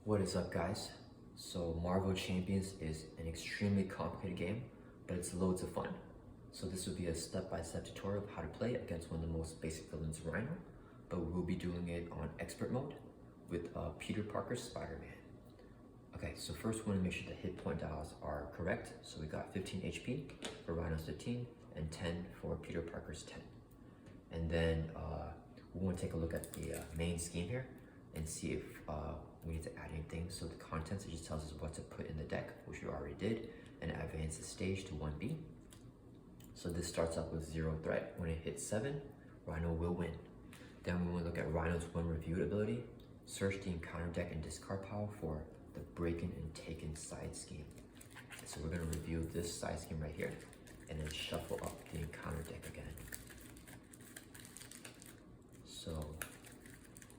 What is up, guys? So Marvel Champions is an extremely complicated game, but it's loads of fun. So this will be a step-by-step tutorial of how to play against one of the most basic villains, Rhino, but we'll be doing it on expert mode with Peter Parker's Spider-Man. Okay, so first we want to make sure the hit point dials are correct. So we got 15 HP for Rhino's 15 and 10 for Peter Parker's 10. And then we want to take a look at the main scheme here and see if we need to add anything. So the contents, it just tells us what to put in the deck, which we already did, and advance the stage to 1B. So this starts up with 0 threat. When it hits 7, Rhino will win. Then we want to look at Rhino's when reviewed ability. Search the encounter deck and discard pile for the breaking and taken side scheme. So we're going to review this side scheme right here, and then shuffle up the encounter deck again. So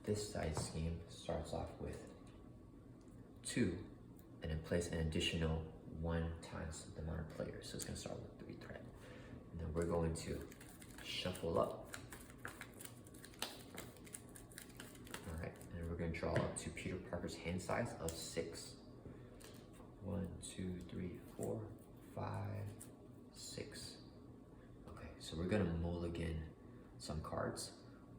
this side scheme starts off with 2, and then place an additional 1 times the amount of players. So it's going to start with 3 threat. And then we're going to shuffle up. Alright, and then we're going to draw up to Peter Parker's hand size of 6. 1, 2, 3, 4, 5, 6. Okay, so we're going to mulligan some cards.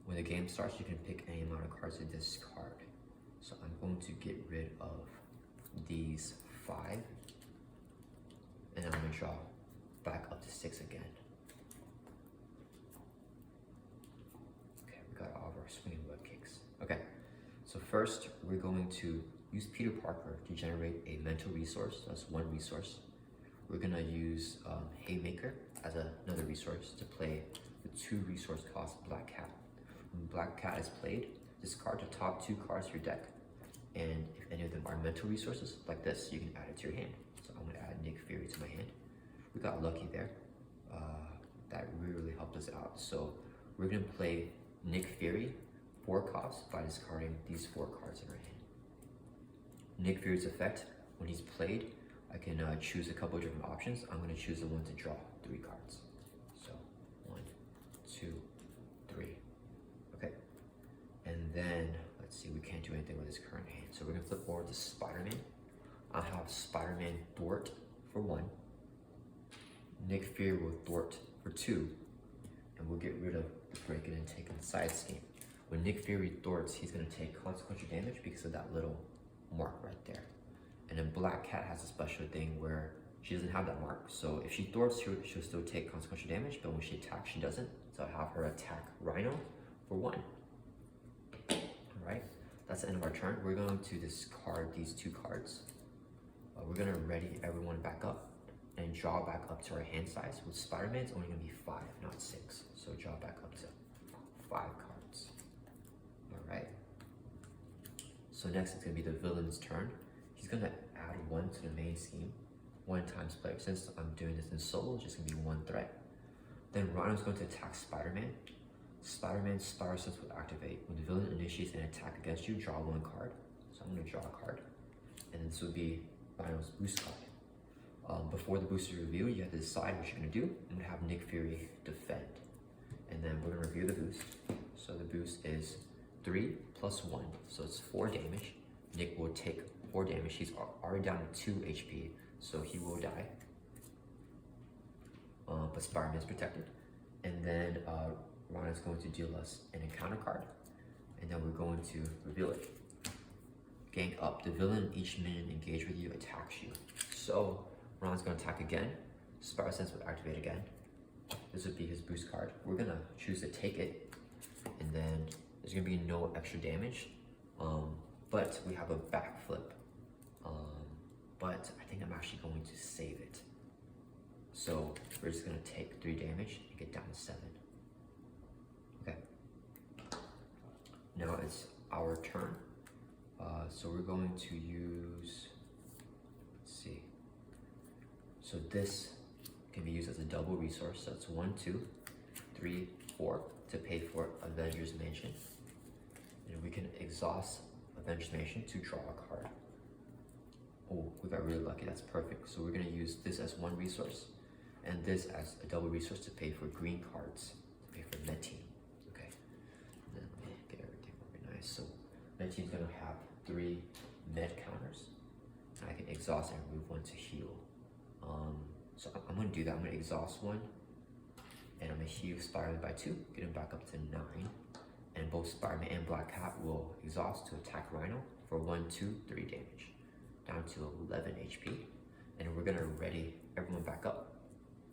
When the game starts, you can pick any amount of cards to discard. So I'm going to get rid of these 5, and I'm going to draw back up to 6 again. Okay, we got all of our swinging web kicks. Okay, so first we're going to use Peter Parker to generate a mental resource. That's 1 resource. We're going to use Haymaker as another resource to play the 2 resource cost Black Cat. When Black Cat is played, discard the top 2 cards of your deck, and if any of them are mental resources, like this, you can add it to your hand. So I'm going to add Nick Fury to my hand. We got lucky there. That really helped us out. So we're going to play Nick Fury 4 costs by discarding these 4 cards in our hand. Nick Fury's effect, when he's played, I can choose a couple of different options. I'm going to choose the one to draw 3 cards. So 1, 2, 3. Okay, and then let's see, we can't do anything with his current hand. So we're gonna flip over to Spider-Man. I'll have Spider-Man thwart for 1. Nick Fury will thwart for 2. And we'll get rid of the breaking and taking side scheme. When Nick Fury thwarts, he's gonna take consequential damage because of that little mark right there. And then Black Cat has a special thing where she doesn't have that mark. So if she thwarts, she'll still take consequential damage, but when she attacks, she doesn't. So I have her attack Rhino for 1. Alright, that's the end of our turn. We're going to discard these 2 cards. We're going to ready everyone back up and draw back up to our hand size. With Spider-Man, it's only going to be 5, not 6. So draw back up to 5 cards. Alright. So next it's going to be the villain's turn. He's going to add 1 to the main scheme. 1 times player. Since I'm doing this in solo, it's just going to be 1 threat. Then Rhino's going to attack Spider-Man. Spider-Man's Spiral Sense will activate. When the villain initiates an attack against you, draw 1 card. So I'm going to draw a card. And then this will be Rhino's boost card. Before the boost is revealed, you have to decide what you're going to do. I'm going to have Nick Fury defend. And then we're going to review the boost. So the boost is 3 plus 1. So it's 4 damage. Nick will take 4 damage. He's already down to 2 HP, so he will die. But Spider-Man's protected. And then Rhino's going to deal us an encounter card, and then we're going to reveal it. Gang up. The villain each minion engaged with you attacks you. So Rhino's going to attack again. Spiral Sense will activate again. This would be his boost card. We're going to choose to take it, and then there's going to be no extra damage, but we have a backflip. But I think I'm actually going to save it. So we're just going to take 3 damage and get down to 7. Okay. Now it's our turn. So we're going to use, let's see. So this can be used as a double resource. So it's 1, 2, 3, 4 to pay for Avengers Mansion. And we can exhaust Avengers Mansion to draw a card. Oh, we got really lucky. That's perfect. So we're going to use this as 1 resource, and this as a double resource to pay for green cards, to pay for Med Team. Okay, and then let me get everything organized. So Med Team's gonna have 3 med counters. And I can exhaust and remove one to heal. So I'm gonna do that. I'm gonna exhaust one, and I'm gonna heal Spider-Man by 2, get him back up to 9. And both Spider-Man and Black Cat will exhaust to attack Rhino for 1, 2, 3 damage, down to 11 HP. And we're gonna ready everyone back up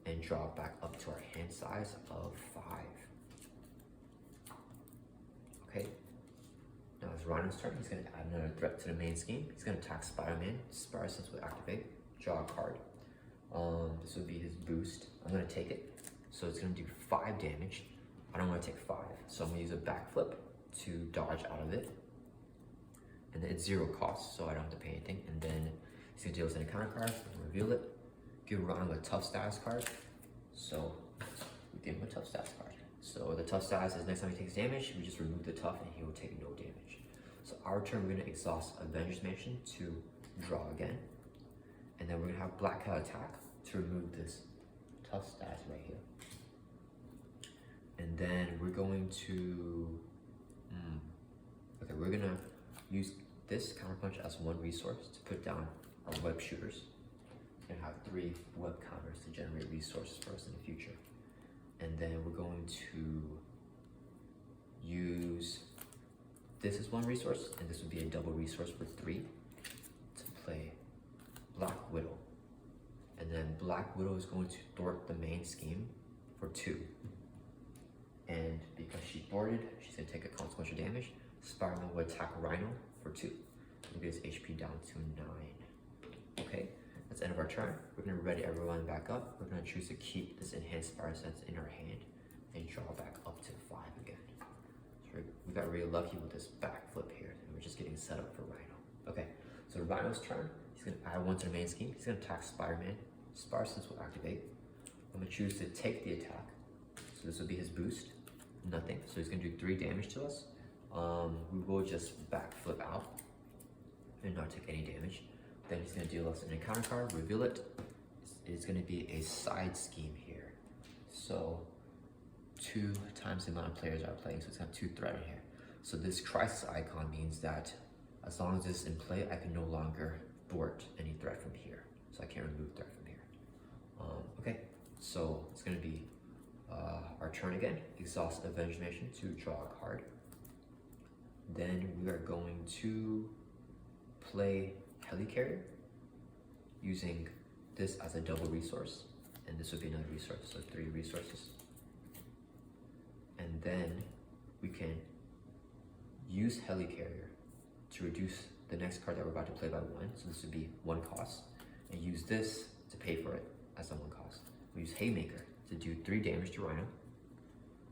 and draw back up to our hand size of 5. Okay, now it's Rhino's turn. He's gonna add another threat to the main scheme. He's gonna attack Spider-Man. Spider Sense will activate, draw a card. This would be his boost. I'm gonna take it. So it's gonna do 5 damage. I don't wanna take 5. So I'm gonna use a backflip to dodge out of it. And then it's 0 cost, so I don't have to pay anything. And then he's gonna deal us an encounter card, reveal it, give Rhino a tough status card. So we give him a tough status card. So the tough status is next time he takes damage, we just remove the tough and he will take no damage. So our turn, we're gonna exhaust Avengers Mansion to draw again. And then we're gonna have Black Cat attack to remove this tough status right here. And then we're going to, okay, we're gonna use this counterpunch as 1 resource to put down our web shooters. And have 3 web counters to generate resources for us in the future. And then we're going to use this as 1 resource, and this would be a double resource for 3 to play Black Widow. And then Black Widow is going to thwart the main scheme for 2. And because she thwarted, she's gonna take a consequential damage. Spider-Man will attack Rhino for 2. We'll get his HP down to 9. Okay, that's the end of our turn. We're gonna ready everyone back up. We're gonna choose to keep this enhanced Spider Sense in our hand and draw back up to 5 again. So we got really lucky with this backflip here, and we're just getting set up for Rhino. Okay, so Rhino's turn. He's gonna add 1 to the main scheme. He's gonna attack Spider-Man. Spider Sense will activate. I'm gonna choose to take the attack. So this will be his boost. Nothing. So he's gonna do 3 damage to us. We will just backflip out and not take any damage. Then he's gonna deal us an encounter card, reveal it. It's gonna be a side scheme here. So 2 times the amount of players are playing, so it's got 2 threat in here. So this crisis icon means that as long as it's in play, I can no longer thwart any threat from here. So I can't remove threat from here. Okay, so it's gonna be our turn again. Exhaust Avengers Mansion to draw a card. Then we are going to play Helicarrier using this as a double resource, and this would be another resource, so 3 resources. And then we can use Helicarrier to reduce the next card that we're about to play by 1, so this would be 1 cost, and use this to pay for it as a 1 cost. We use Haymaker to do 3 damage to Rhino,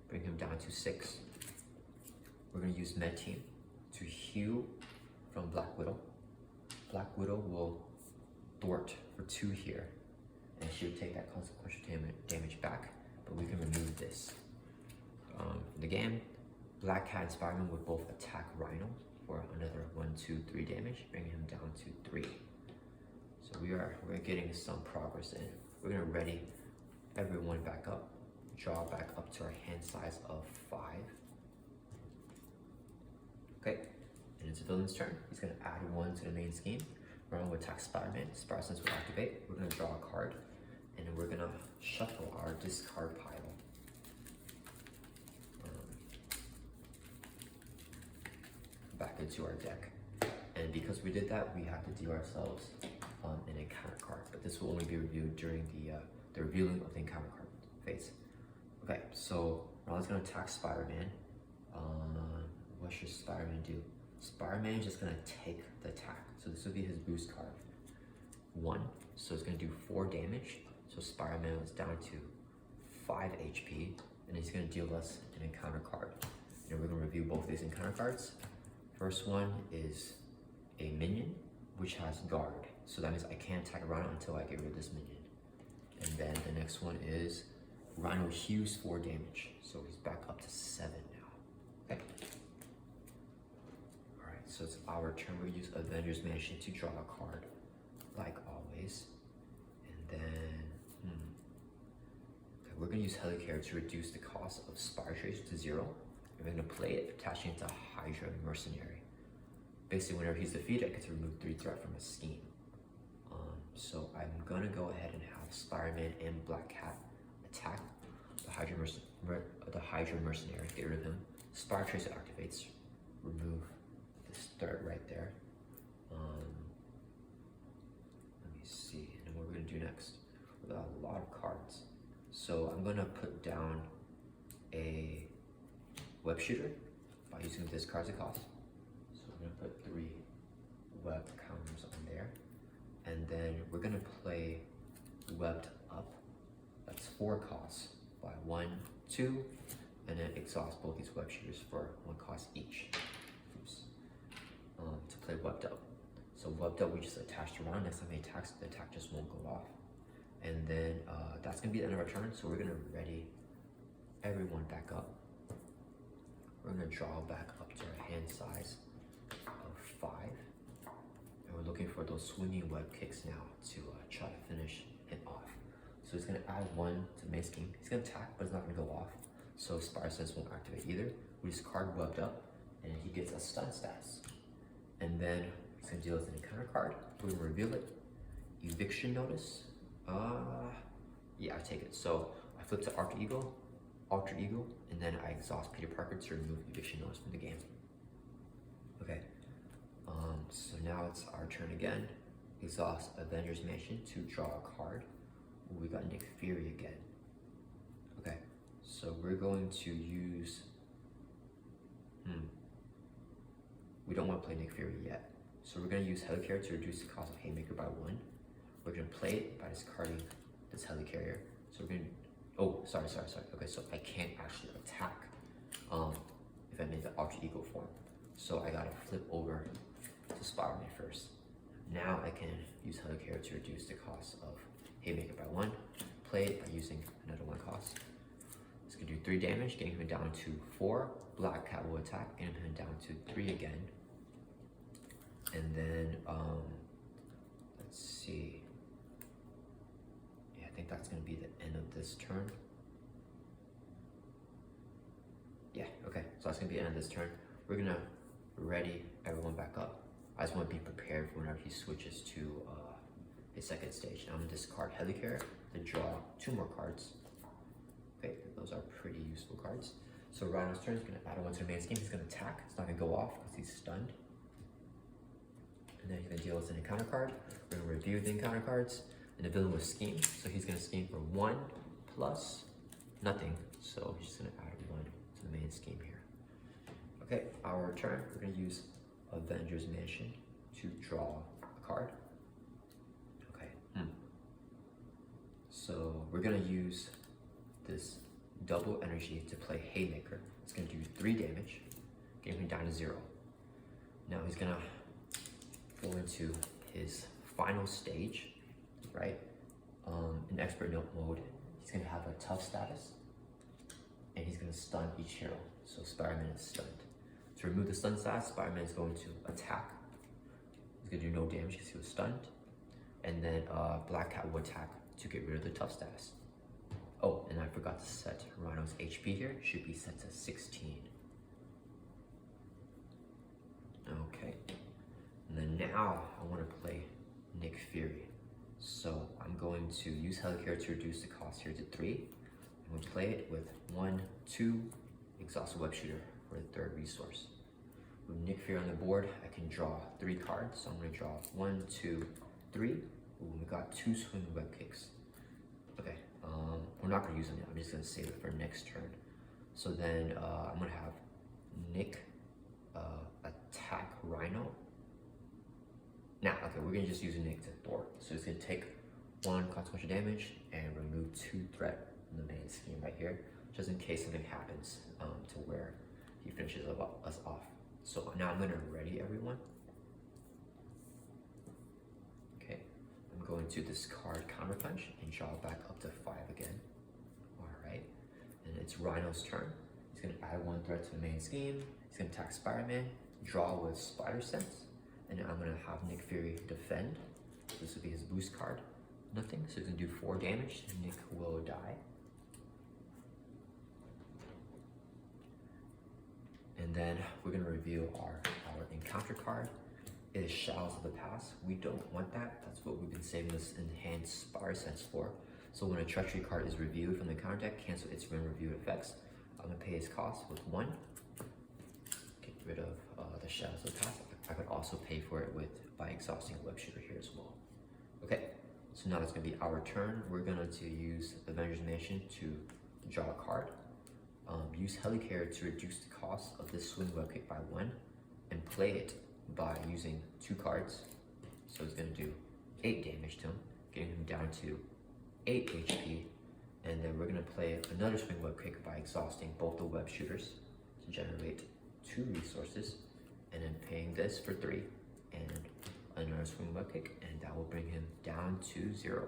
bring him down to 6. We're gonna use Med Team to heal from Black Widow. Black Widow will thwart for 2 here, and she would take that consequential damage back, but we can remove this. The game, Black Cat and Spider-Man would both attack Rhino for another 1, 2, 3 damage, bringing him down to 3. So we're getting some progress in. We're gonna ready everyone back up, draw back up to our hand size of 5. Okay, and it's the villain's turn. He's gonna add 1 to the main scheme. Rhino will attack Spider-Man. Spider Sense will activate. We're gonna draw a card, and then we're gonna shuffle our discard pile. Back into our deck. And because we did that, we have to deal ourselves an encounter card, but this will only be reviewed during the revealing of the encounter card phase. Okay, so Ron's gonna attack Spider-Man. What should Spider-Man do? Spider-Man is just gonna take the attack. So this will be his boost card. 1, so it's gonna do 4 damage. So Spider-Man is down to 5 HP, and he's gonna deal us an encounter card. And we're gonna review both these encounter cards. First one is a minion, which has guard. So that means I can't attack Rhino until I get rid of this minion. And then the next one is Rhino heals 4 damage. So he's back up to 7 now. Okay. Alright, so it's our turn. We use Avengers Mansion to draw a card, like always. And then, okay, we're gonna use Helicarrier to reduce the cost of Spire Trace to 0. And we're gonna play it, attaching it to Hydra Mercenary. basically whenever he's defeated, I get to remove 3 threat from his scheme. So I'm gonna go ahead and have Spider-Man and Black Cat attack the Hydra Mercenary, get rid of him. Spider Tracer activates, remove this threat right there. Let me see, and what we're gonna do next. We got a lot of cards. So I'm gonna put down a web shooter by using this card's a cost. So I'm gonna put 3 web counters on there. And then we're gonna play webbed up. That's 4 costs by 1, 2, and then exhaust both these web shooters for 1 cost each. Oops. To play webbed up. So webbed up, we just attach to Rhino. Next time he attacks, the attack just won't go off. And then that's gonna be the end of our turn. So we're gonna ready everyone back up. We're gonna draw back up to our hand size of 5. And we're looking for those swinging web kicks now to try to finish it off. So he's gonna add 1 to the main scheme. He's gonna attack, but it's not gonna go off. So Spider Sense won't activate either. We just card webbed up, and he gets a stun stats. And then he's gonna deal with an encounter card. We're gonna reveal it. Eviction notice. Yeah, I take it. So I flip to Alter Ego, and then I exhaust Peter Parker to remove eviction notice from the game. Okay. So now it's our turn again. Exhaust Avengers Mansion to draw a card. We got Nick Fury again. Okay, so we're going to use. We don't want to play Nick Fury yet. So we're going to use Helicarrier to reduce the cost of Haymaker by 1. We're going to play it by discarding this Helicarrier. So we're going to. Oh, sorry. Okay, so I can't actually attack if I make the Alter Ego form. So I gotta flip over to Spider-Man first. Now I can use Helicarrier to reduce the cost of Haymaker by 1. Play it by using another 1 cost. It's gonna do 3 damage, getting him down to 4. Black Cat will attack, getting him down to 3 again. And then, let's see. Yeah, I think that's gonna be the end of this turn. Yeah, okay, so that's gonna be the end of this turn. We're gonna ready everyone back up. I just want to be prepared for whenever he switches to his second stage. Now I'm gonna discard Helicarrier to draw 2 more cards. Okay, those are pretty useful cards. So Rhino's turn, he's gonna add 1 to the main scheme. He's gonna attack. It's not gonna go off because he's stunned. And then he's gonna deal with an encounter card. We're gonna review the encounter cards. And the villain will scheme. So he's gonna scheme for 1 plus nothing. So he's just gonna add 1 to the main scheme here. Okay, our turn. We're gonna use Avengers Mansion to draw a card. Okay. So we're gonna use this double energy to play Haymaker. It's gonna do 3 damage, getting him down to 0. Now he's gonna go into his final stage, right? In expert note mode, he's gonna have a tough status, and he's gonna stun each hero. So Spider-Man is stunned. To remove the stun status, Spider-Man is going to attack. He's gonna do no damage because he was stunned. And then Black Cat will attack to get rid of the tough status. Oh, and I forgot to set Rhino's HP here. It should be set to 16. Okay. And then now I want to play Nick Fury. So I'm going to use Helicarrier to reduce the cost here to 3. I'm going to play it with 1, 2, exhaust web shooter for the 3rd resource. With Nick Fury on the board, I can draw 3 cards. So I'm going to draw 1, 2, 3. Ooh, we got 2 swing web kicks. Okay, we're not going to use them yet. I'm just going to save it for next turn. So then I'm going to have Nick attack Rhino. Now, okay, we're going to just use Nick to thwart. So he's going to take 1 consequential damage and remove 2 threat from the main scheme right here, just in case something happens to where he finishes us off. So now I'm going to ready everyone. Okay, I'm going to discard Counterpunch and draw back up to 5 again. Alright, and it's Rhino's turn. He's going to add 1 threat to the main scheme. He's going to attack Spider-Man, draw with Spider Sense, and then I'm going to have Nick Fury defend. This will be his boost card. Nothing, so he's going to do 4 damage, and Nick will die. And then we're going to reveal our encounter card. is Shadows of the Past. We don't want that. That's what we've been saving this enhanced Spire Sense for. So when a treachery card is reviewed from the counter deck, cancel its when reviewed effects. I'm gonna pay its cost with 1. Get rid of the Shadows of the Past. I could also pay for it by exhausting a web shooter here as well. Okay, so now that's gonna be our turn. We're going to use Avengers Mansion to draw a card. Use Helicarrier to reduce the cost of this swing web kick by 1, and play it by using 2 cards. So it's gonna do 8 damage to him, getting him down to 8 HP. And then we're gonna play another swing web kick by exhausting both the web shooters to generate 2 resources, and then paying this for 3, and another swing web kick, and that will bring him down to 0.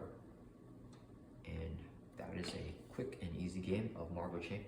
And that is a quick and easy game of Marvel Champions.